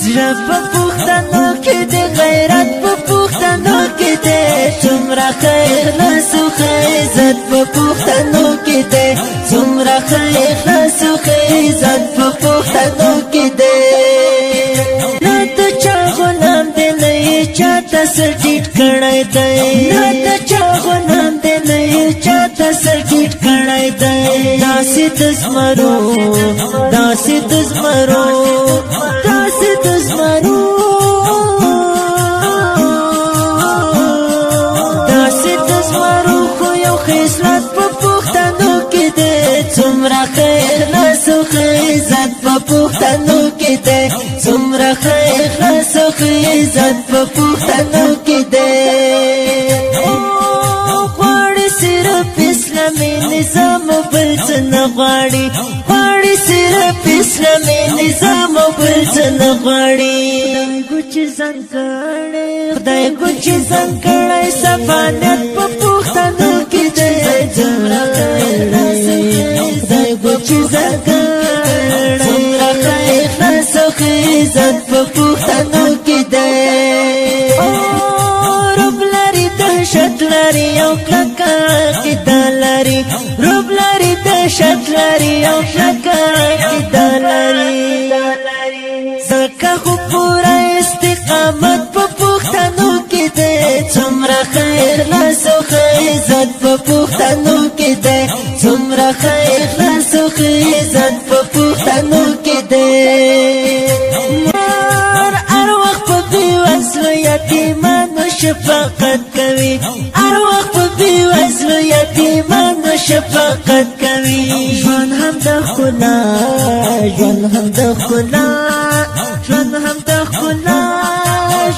زړه په پښتنو کې د غیرت په پښتنو کې دی څومره اخلاص او عزت په پښتنو کې دی څومره اخلاص او عزت په پښتنو کې دی نه د چا غلام دی نه یې چاته سر ټیټ کړی دی نه د چا غلام دی نه یې چاته سر ټیټ کړی دی داسې د زمرو داسې د زمرو داسې د زمرو داسې د زمرو خو یو خصلت په پښتنو کې دی څومره اخلاص او عزت په پښتنو کې دی څومره اخلاص او عزت په پښتنو کې دی غواړي صرف اسلامي نظام بل څه نه غواړي غواړي صرف اسلامي نظام بل څه نه غواړي خدای ګوچ ځان کړی صفانیت په پښتنو کې دی څومره خدای ګوچ ځان کړی څومره اخلاص او عزت په پښتنو کې دی رب لري دهشت لري او کلکه عقیده لري رب لري دهشت لري او کلکه عقیده لري ځکه خو پوره استقامت په پښتنو کې دی څومره اخلاص او عزت په پښتنو کې دی څومره اخلاص او عزت په پښتنو کې دی هر وخت په بېوزلو یتیمانو شفقت کوي هر وخت په بېوزلو یتیمانو شفقت کوي ژوند هم د ښکلا ژوند هم د ښکلا ژوند هم د ښکلا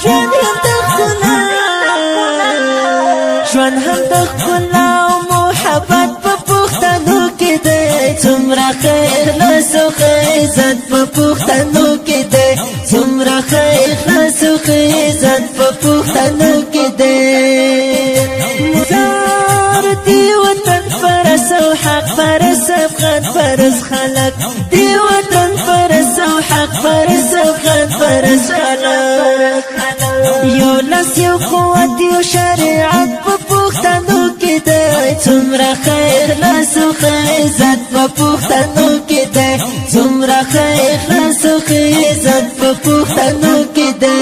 ژوند هم د ښکلا ژوند هم د ښکلا او محبت په پښتنو کې دی څومره اخلاص او عزت په پښتنو کې دی څومره اخلاص او عزت په پښتنو کې دی زار دی وطن پرس او حق پرس افغان پرس خلق دی وطن پرس او حق پرس افغان پرس خلق یو لاس یو قوت یو شریعت په پښتنو کې دی څومره اخلاص او عزت په پښتنو کې دی څومره اخلاص او عزت په پښتنو کې دی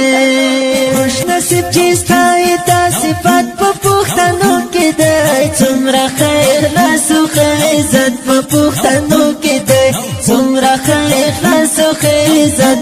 خوش نصیب چې ستای دا صفات په پښتنو کې دی څومره اخلاص او عزت په پښتنو کې دی څومره اخلاص او عزت